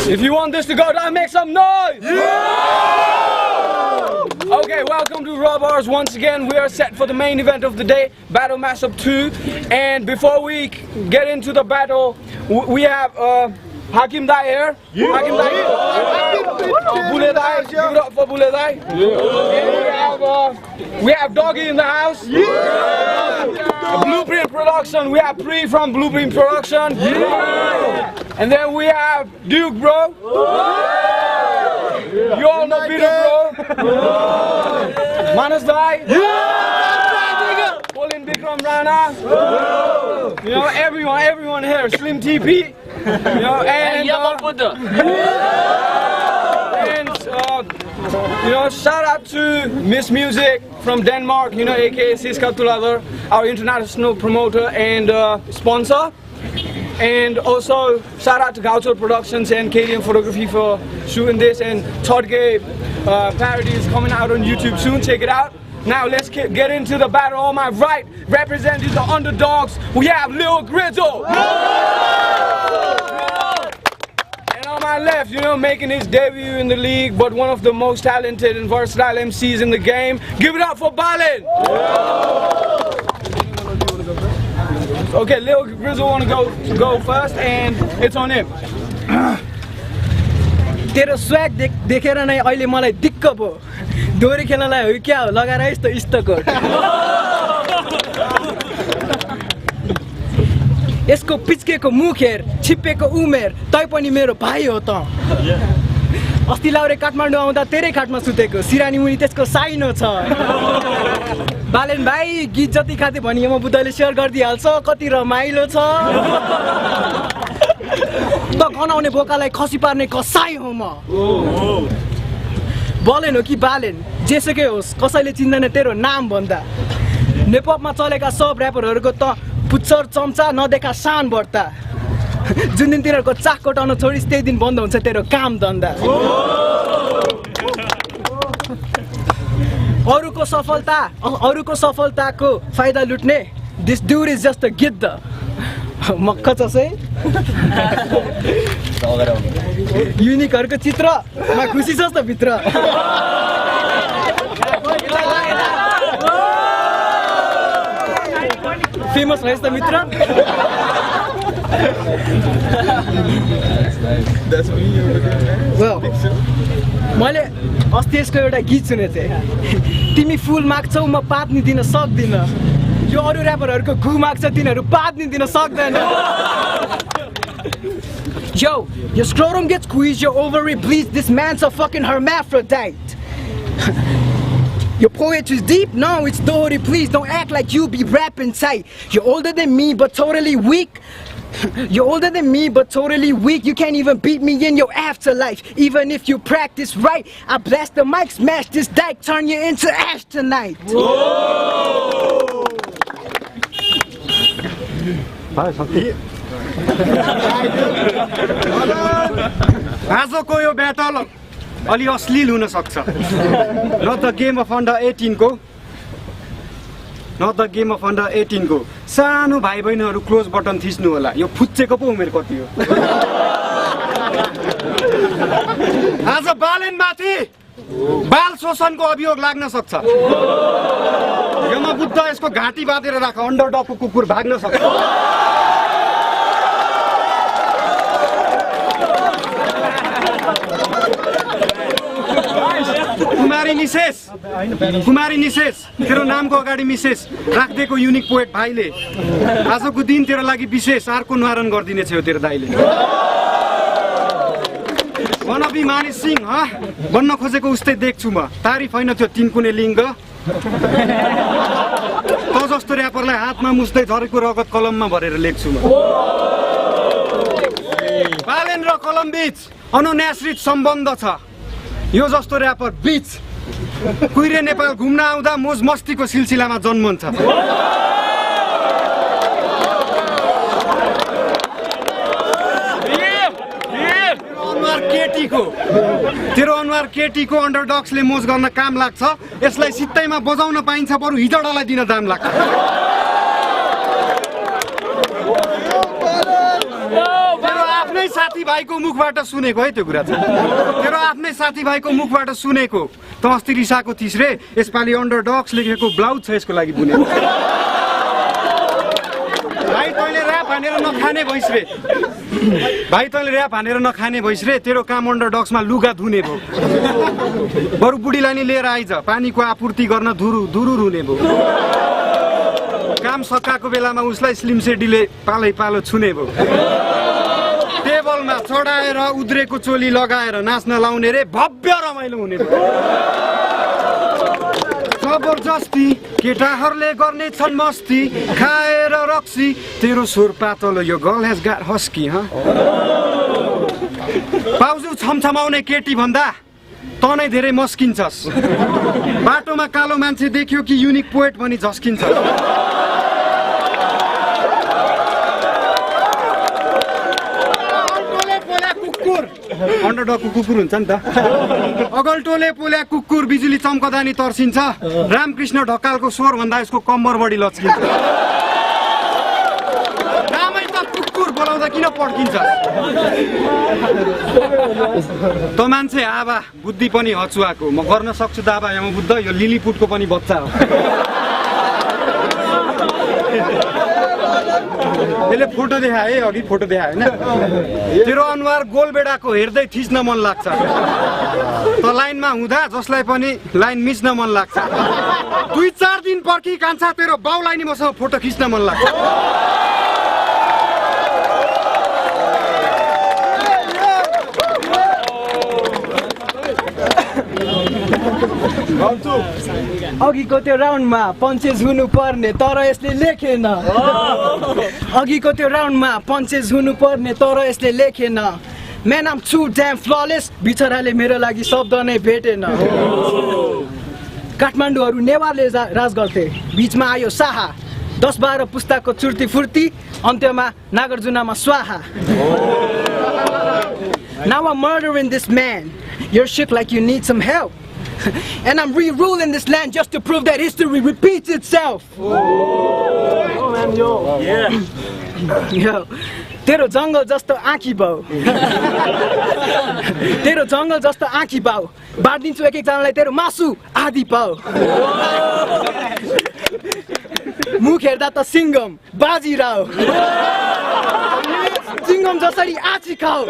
If you want this to go down, make some noise! Okay, welcome to Raw Bars once again. We are set for the main event of the day, Battle Mashup 2. And before we get into the battle, we have Hakim Dai here. Hakim Dai. Bule Dai. Give it up for Bule Dai. And we have Doggy in the house. Blueprint Production. We have Pri from Blueprint Production. And then we have Duke, bro. You all know Peter, bro. Manas Dai. Pauline Bikram Rana. You know, everyone here. Slim TP. You know, and you know, shout out to Miss Music from Denmark, you know, aka Siska Tuladar, our international promoter and sponsor. And also shout out to Gaucho Productions and KDM Photography for shooting this, and Todge parody is coming out on YouTube soon, check it out. Now let's get into the battle. On my right, representing the underdogs, we have Lil Grizzle. And on my left, you know, making his debut in the league, but one of the most talented and versatile MCs in the game. Give it up for Balin. Okay, Lil Grizzle wanna go first, and it's on him. तेरो swag देखेर नै अहिले मलाई दिक्क भयो दोरी खेल्नलाई हो क्या हो लगाएर यस्तो इस्टकोट यसको पिच्केको मुख हेर छिप्पेको उमेर तै पनि मेरो भाइ हो त अस्ति लाउरे काठमाडौँ आउँदा तेरै खाटमा सुतेको सिरानी मुनि त्यसको साइनो छ बालेन भाइ गीत जति खाथे भनी म बुद्धले शेयर गर्दिहाल्छ कति रमाइलो छ त गनाउने बोकालाई खसी पार्ने कसाई हो म बलेन हो कि बालेन जेसुकै होस् कसैले चिन्दैन तेरो नाम भन्दा नेपमा चलेका सब र्यापरहरुको त पुच्चर चम्चा नदेखा शान बढ्ता जुन दिन तिनीहरुको चाक कोटाउन छोडिस् त्यही दिन बन्द हुन्छ तेरो काम धन्दा अरूको सफलताको फाइदा लुट्ने this dude is just a गिद्ध मक्ख चसै युनिकहरुको चित्रमा खुसी छस् त भित्र फेमस भएस त मित्र मैले अस्ति यसको एउटा गीत सुनेको थिएँ तिमी फुल माग्छौ म पात्नी दिन सक्दिन यो अरु र्यापरहरुको घु माग्छ तिनीहरु पात्नी दिन सक्दैन Yo, your scrotum gets squeezed, your ovary bleeds, this man's a fucking hermaphrodite. Your poetry's deep? No, it's Dory, please don't act like you be rapping tight. You're older than me, but totally weak. You're older than me, but totally weak. You can't even beat me in your afterlife. Even if you practice right, I blast the mic, smash this dyke, turn you into ash tonight. Whoa! आजको यो battle अलि अश्लील हुन सक्छ न त game of under 18 को सानो भाइ बहिनीहरु क्लोज बटन थिच्नु होला यो फुच्चेको पो उमेर कति हो आज बालेन माथि बाल शोषणको अभियोग लाग्न सक्छ यमा बुद्ध यसको घाँटी बाँधेर राख अन्डरडगको कुकुर भाग्न सक्छ कुमारी निशेष तेरो नामको अगाडि मिसेस राख्देको युनिक पोएट भाइले आजको दिन तेरो लागि विशेष आरको निवारण गर्दिने छ यो तेरो दाइले वनबी मानिस सिंह बन्न खोजेको उस्तै देख्छु म तारिफ हैन त्यो तीन कुने लिङ्ग त जस्तो र्यापरलाई हातमा मुस्दै झरेको रगत कलममा भरेर लेख्छु म बालेन र कलम बीच अनुन्याश्रित सम्बन्ध छ यो जस्तो र्यापर बीच कुइरे नेपाल घुम्न आउँदा मोज मस्तीको सिलसिलामा जन्मन्छ तेरो अनुहार केटीको अन्डरडग्सले मोज गर्न काम लाग्छ यसलाई सित्तैमा बजाउन पाइन्छ बरु हिजडालाई दिन दाम लाग्छ तेरो आफ्नै साथी साथीभाइको मुखबाट सुनेको है त्यो कुरा चाहिँ तेरो आफ्नै साथीभाइको मुखबाट सुनेको त अस्ति रिसाएको थिइस् रे यसपालि अन्डरडग्स लेखेको ब्लाउज छ यसको लागि बुनेको भाइ तैँले ऱ्याप हानेर नखाने भइस् रे भाइ तैँले ऱ्याप हानेर नखाने भइस् रे तेरो काम अन्डरडग्समा लुगा धुने भयो बरु बुढीलाई नि लिएर आइज पानीको आपूर्ति गर्न धुरु रुने भयो काम सकाएको बेलामा उसलाई स्लिम सेडीले पालो छुने भयो टेबलमा चढाएर उद्रेको चोली लगाएर नाच्न लाउने रे भव्य रमाइलो हुने भयो जबरजस्ती केटाहरूले गर्ने छन् मस्ती खाएर रक्सी तेरो स्वर पातलो यो गर्ल हेज गाट हस्की पाउजु छमछमाउने केटी भन्दा त नै धेरै मस्किन्छस् बाटोमा कालो मान्छे देख्यो कि युनिक पोएट भनी झस्किन्छ अन्डरडगको कुकुर हुन्छ नि त अगल्टोले पोल्या कुकुर बिजुली चम्कदा नि तर्सिन्छ रामकृष्ण ढकालको स्वर भन्दा यसको कम्मर बढी लच्किन्छ रामै त कुकुर बोलाउँदा किन पड्किन्छ त मान्छे आबा बुद्धि पनि हचुवाको म गर्न सक्छु दाबा यम बुद्ध यो लिलीपुटको पनि बच्चा हो यसले फोटो देखाए है अघि फोटो देखाए होइन तेरो अनुहार गोलबेडाको हेर्दै थिच्न मन लाग्छ त लाइनमा हुँदा जसलाई पनि लाइन मिच्न मन लाग्छ 2-4 दिन पर्खी कान्छा तेरो बाउलाई नि मसँग फोटो खिच्न मन लाग्छ अघिको त्यो राउन्डमा पन्चेस हुनु पर्ने तर यसले लेखेन अघिको त्यो राउन्डमा पन्चेस हुनु पर्ने तर यसले लेखेन man I'm too damn flawless बिचराले मेरो लागि शब्द नै भेटेन काठमाडौँहरू नेवारले राज गर्थे बीचमा आयो शाहा 10-12 पुस्ताको चुर्ती फुर्ती अन्त्यमा नागार्जुनमा स्वाहा Now I'm murdering this man You're shook like you need some help And I'm re-ruling this land just to prove that history repeats itself. Yo, तेरो जंगल जस्तो आँखी बाउ तेरो जंगल जस्तो आँखी बाउ बाँडिदिन्छु एक जनालाई तेरो मासु आदि पाउ मुख हेर्दा त सिंगम बाजीराव सिंगम जसरी आँची खाऊ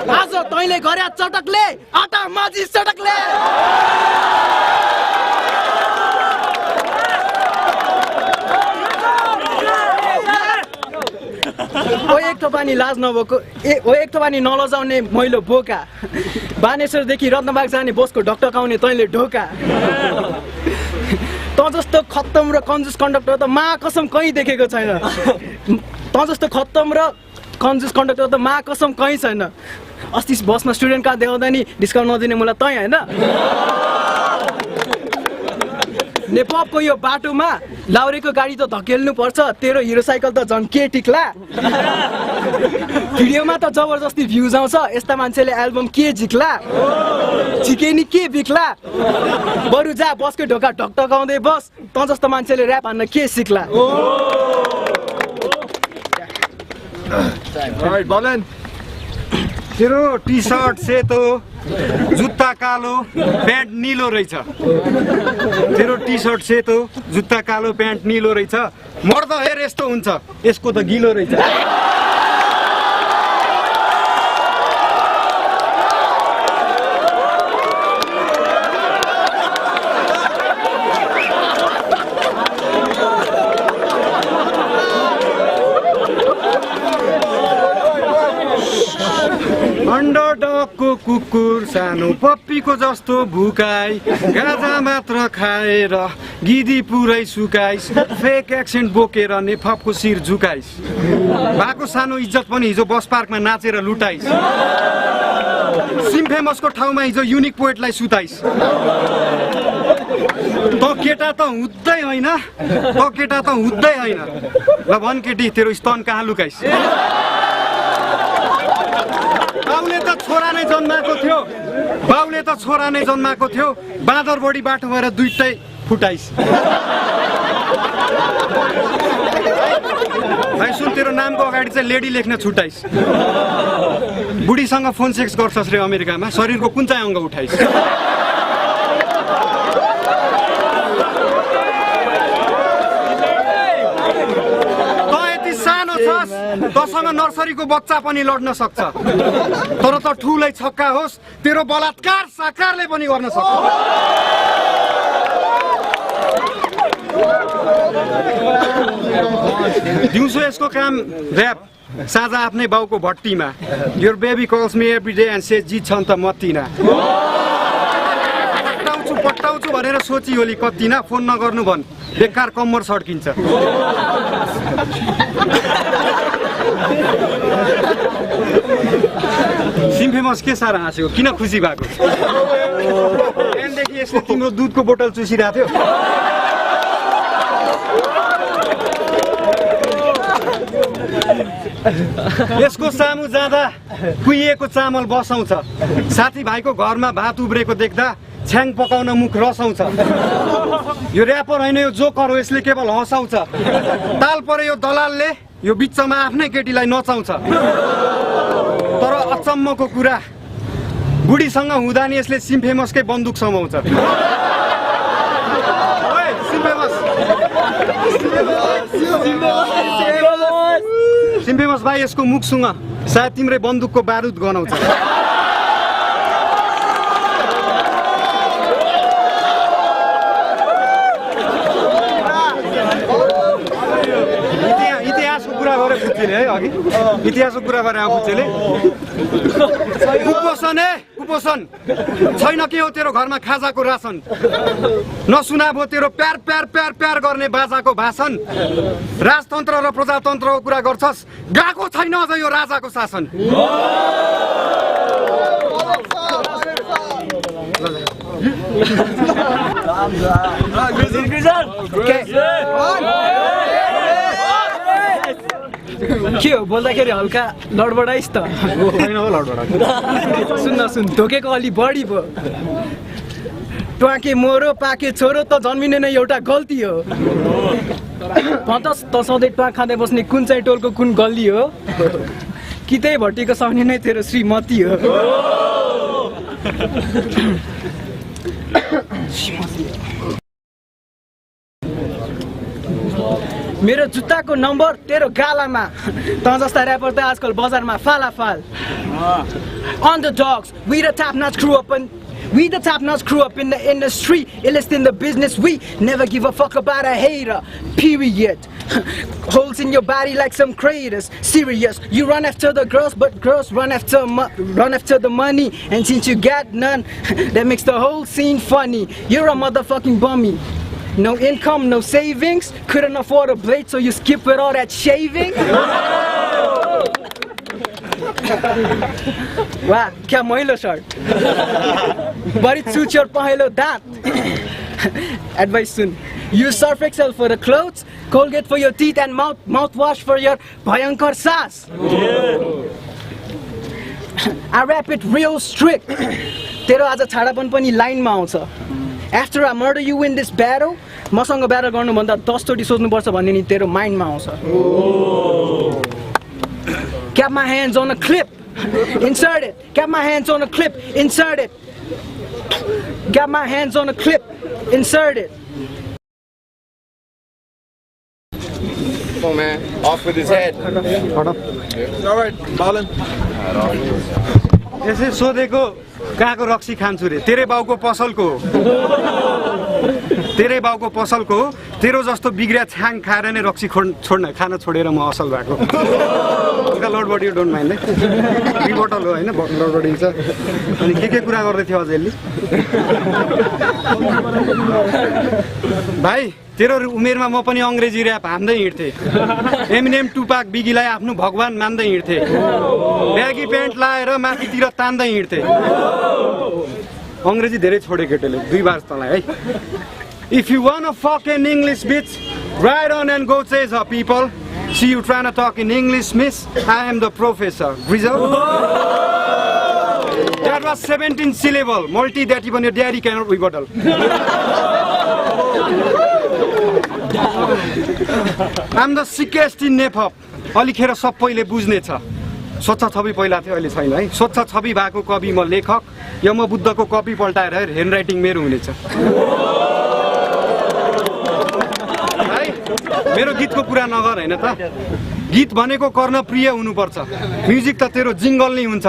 आज तैँले गर्या चटकले आटा माझी चटकले ओ एक थोपानी लाज नभएको ओ एक थोपानी नलजाउने मैलो बोका बानेश्वरदेखि रत्नबाग जाने बसको ढकढकाउने तैँले ढोका त जस्तो खत्तम र कन्जुस कन्डक्टर त मा कसम कहीँ देखेको छैन त जस्तो खत्तम र कन्जुस कन्डक्टर त मा कसम कहीँ छैन अस्ति बसमा स्टुडेन्ट कार्ड देखाउँदा नि डिस्काउन्ट नदिने मलाई तै होइन नेपालको यो बाटोमा लाउरेको गाडी त धकेल्नु पर्छ तेरो हिरो साइकल त झन् के टिक्ला भिडियोमा त जबरजस्ती भ्युज आउँछ यस्ता मान्छेले एल्बम के झिक्ला झिके नि के बिक्ला बरु जा बसको ढोका ढकढकाउँदै बस त जस्तो मान्छेले ऱ्याप हान्न के सिक्ला तेरो टी सर्ट सेतो जुत्ता कालो प्यान्ट निलो रहेछ तेरो टी सर्ट सेतो जुत्ता कालो प्यान्ट निलो रहेछ मर्द हेर यस्तो हुन्छ यसको त गिलो रहेछ अन्डरडगको कुकुर सानो पप्पीको जस्तो भुकाई गाजा मात्र खाएर गिदी पुरै सुकाइस फेक एक्सेन्ट बोकेर नेफपको शिर झुकाइस भएको सानो इज्जत पनि हिजो बस पार्कमा नाचेर लुटाइस सिम फेमसको ठाउँमा हिजो युनिक पोएटलाई सुताइस त केटा त हुँदै होइन ल भन केटी तेरो स्तन कहाँ लुकाइस बाउले त छोरा नै जन्माएको थियो बाँदर बढी बाटो भएर दुईटै फुटाइस भाइ सुन तेरो नामको अगाडि चाहिँ लेडी लेख्न छुटाइस् बुढीसँग फोन सेक्स गर्छस् रे अमेरिकामा शरीरको कुन चाहिँ अङ्ग उठाइस् तसँग नर्सरीको बच्चा पनि लड्न सक्छ तर त ठुलै छक्का होस् तेरो बलात्कार साकारले पनि गर्न सक्छ दिउँसो यसको काम र्याप साँझ आफ्नै बाउको भट्टीमा your baby calls me every day and says जित छ नि त मत्तिना पट्टाउँछु भनेर सोची होली कतिना फोन नगर्नु भन् बेकार कम्मर सड्किन्छ सिम्फेमस के साह्रो हाँसेको किन खुसी भएको बिहानदेखि यसले तिम्रो दुधको बोतल चुसिरहेको थियो यसको सामु जाँदा कुहिएको चामल बसाउँछ साथीभाइको घरमा भात उब्रेको देख्दा छ्याङ पकाउन मुख रसाउँछ यो र्यापर होइन यो जोकर हो यसले केवल हँसाउँछ ताल परे यो दलालले यो बिचमा आफ्नै केटीलाई नचाउँछ तर अचम्मको कुरा बुढीसँग हुँदा नि यसले सिम्फेमसकै बन्दुक समाउँछ सिम्फेमस भाइ यसको मुखसँग सायद तिम्रै बन्दुकको बारुद गनाउँछ इतिहासको कुरा गरे बुझेले कुपोषण छैन के हो तेरो घरमा खाजाको रासन नसुना भो तेरो प्यार प्यार प्यार प्यार गर्ने बाजाको भाषण राजतन्त्र र प्रजातन्त्रको कुरा गर्छस् गएको छैन अझ यो राजाको शासन के हो बोल्दाखेरि हल्का लडबडाइस् त सुन धोकेको अलि बढी भयो ट्वाके मोरो पाके छोरो त जन्मिने नै एउटा गल्ती हो भन्तस् त सधैँ ट्वाक खाँदै बस्ने कुन चाहिँ टोलको कुन गल्ली हो कि त्यही भट्टीको साउने नै तेरो श्रीमती हो मेरो जुत्ताको नम्बर तेरो गालामा त जस्ता र्यापर त आजकल बजारमा फालाफाल Underdogs, we the top-notch crew up in the industry, illest in the business. We never give a fuck about a hater, period. Holes in your body like some craters. Serious, you run after the girls, but girls run after the money. And since you got none, that makes the whole scene funny. You're a motherfucking bummy. No income, no savings. Couldn't afford a blade, so you skip with all that shaving. Wow, क्या महिलो shirt But it suits your पहेँलो दाँत Advice soon. Use Surf Excel for the clothes, Colgate for your teeth and mouthwash for your भयंकर सास. I rap it real strict. तेरो आज छाडापन पनि लाइनमा आउँछ. After I murder you in this battle, मसँग battle गर्नुभन्दा 10 चोटि सोच्नुपर्छ भन्ने नि तेरो माइन्डमा आउँछ. Got my hands on a clip, insert it. Got my hands on a clip, insert it. Got my hands on a clip, insert it. Come on, man. Off with his head. Alright, Marlon. यसै सोधेको कहाँको रक्सी खान्छु रे तेरे बाउको पसलको हो तेरो जस्तो बिग्रिया छ्याङ खाएर नै रक्सी छोड्न खान छोडेर म असल भएको हल्का लड बडी डोन्ट माइन्ड है रिबोटल हो हैन लड बडी छ अनि के कुरा गर्दै थियो अझ यसले भाइ तेरो उमेरमा म पनि अंग्रेजी र्याप हान्दै हिँड्थे एमिनेम टुपाक बिगीलाई आफ्नो भगवान मान्दै हिँड्थे ब्यागी प्यान्ट लाएर माथितिर तान्दै हिँड्थे अंग्रेजी धेरै छोडे केटोले 2 बार तलाई है If you wanna fuck in English bitch right on and go chase her people see you trying to talk in English miss I am the professor Grizzle That was 17 syllable multi that even your daddy cannot rebuttal I'm the sickest in नेपप अलिखेर सबैले बुझ्ने छ स्वच्छ छवि पहिला थियो अहिले छैन है स्वच्छ छवि भएको कवि म लेखक यो म बुद्धको कपी पल्टाएर ह्यान्ड राइटिङ मेरो हुनेछ है मेरो गीतको कुरा नगर होइन त गीत भनेको कर्णप्रिय हुनुपर्छ म्युजिक त तेरो जिङ्गल नै हुन्छ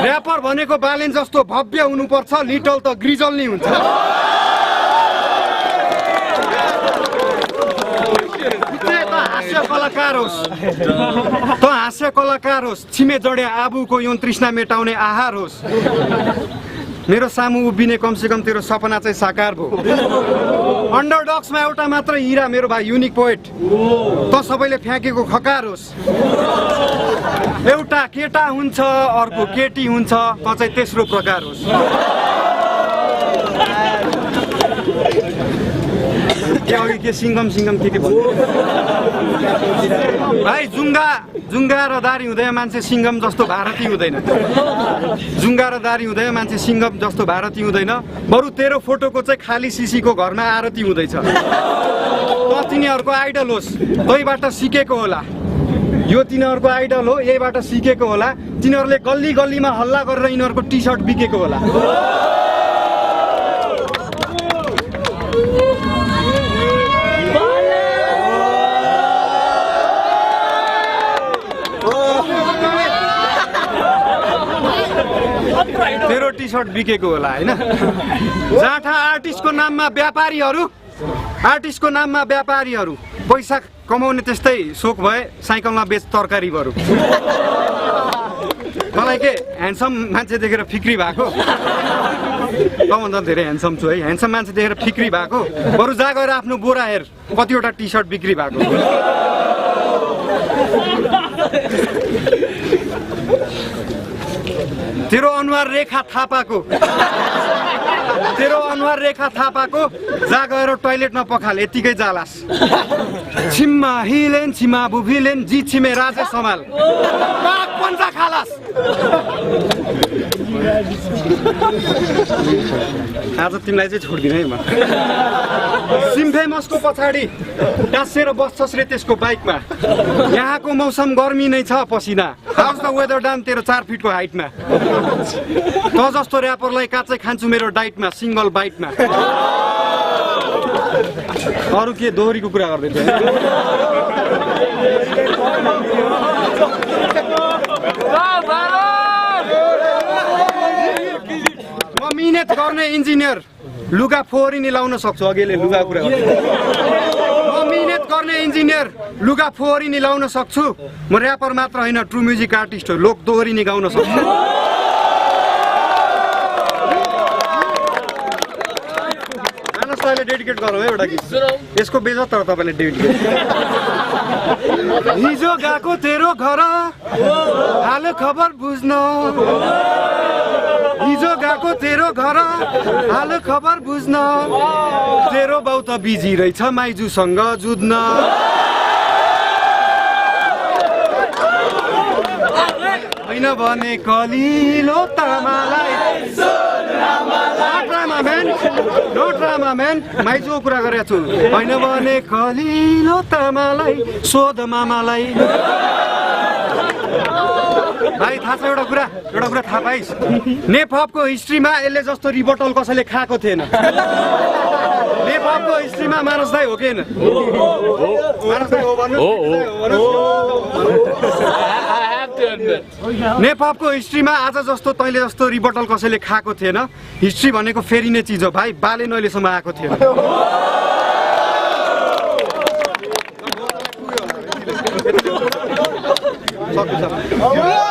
ऱ्यापर भनेको बालेन जस्तो भव्य हुनुपर्छ लिटल त ग्रिजल नै हुन्छ हास्य कलाकार होस् त हास्य कलाकार होस् छिमे जड्या आबुको यौन तृष्णा मेटाउने आहार होस् मेरो सामु उभिने कमसेकम तेरो सपना चाहिँ साकार भयो अन्डरडग्समा एउटा मात्र हिरा मेरो भाइ युनिक पोएट त सबैले फ्याँकेको खकार होस् एउटा केटा हुन्छ अर्को केटी हुन्छ त चाहिँ तेस्रो प्रकार होस् अघि के सिङ्गम के भाइ जुङ्गा र दारी हुँदै मान्छे सिङ्गम जस्तो भारती हुँदैन जुङ्गा र दारी हुँदै मान्छे सिङ्गम जस्तो भारती हुँदैन बरु तेरो फोटोको चाहिँ खाली सिसीको घरमा आरती हुँदैछ त तिनीहरूको आइडल होस् तैबाट सिकेको होला यो तिनीहरूको आइडल हो यहीबाट सिकेको होला तिनीहरूले गल्ली गल्लीमा हल्ला गरेर यिनीहरूको टी सर्ट बिकेको होला तेरो टी सर्ट बिकेको होला होइन जाँठा आर्टिस्टको नाममा व्यापारीहरू पैसा कमाउने त्यस्तै सोख भए साइकलमा बेच तरकारी बरु मलाई के ह्यान्डसम मान्छे देखेर फिक्री भएको तँभन्दा धेरै ह्यान्डसम छु है ह्यान्डसम मान्छे देखेर फिक्री भएको बरु जा गएर आफ्नो बोरा हेर कतिवटा टी सर्ट बिक्री भएको तेरो अनुहार रेखा थापाको जा गएर टोइलेटमा पखाल यतिकै जालास छिम्मा हिलेन छिमा बुभिलेन जी छिमे राजे समाल पाक पन्जा खालास आज तिमीलाई चाहिँ छोड्दिन है म सिम्फेमसको पछाडि टाँसेर बस्छस् रे त्यसको बाइकमा यहाँको मौसम गर्मी नै छ पसिना हाउस द वेदर डाउन तेरो 4 फिटको हाइटमा त जस्तो ऱ्यापरलाई काँचै खान्छु मेरो डाइटमा सिङ्गल बाइटमा अरू के दोहोरीको कुरा गर्दै थियो म मिहिनेत गर्ने इन्जिनियर लुगा फोहोरी नि लाउन सक्छु अघिले लुगा कुरा गर्दै म मिहिनेत गर्ने इन्जिनियर लुगा फोहोरी नि लाउन सक्छु म ऱ्यापर मात्र होइन ट्रु म्युजिक आर्टिस्ट हो लोक दोहोरी नि गाउन सक्छु मानसलाई डेडिकेट गरौँ है एउटा गीत यसको बेजत तर तपाईँले डेडिकेट हिजो गएको तेरो घर हाल खबर बुझ्न हिजो गएको तेरो घर हाल खबर बुझ्न तेरो बाउ त बिजी रहेछ माइजूसँग जुझ्न होइन भने कलिलो तामालाई नो ड्रामा म्यान माइजूको कुरा गरेको छु होइन भने कलिलो तामालाई सोध मामालाई भाइ थाहा छ एउटा कुरा थाहा पाइस् नेपको हिस्ट्रीमा यसले जस्तो रिबटल कसैले खाएको थिएन नेपको हिस्ट्रीमा मानस दाइ हो कि होइन मानस दाइ हो भन्नु नेपको हिस्ट्रीमा आज जस्तो तैँले जस्तो रिबटल कसैले खाएको थिएन हिस्ट्री भनेको फेरिने चिज हो भाइ बाले नहिलेसम्म आएको थिएन सक्छ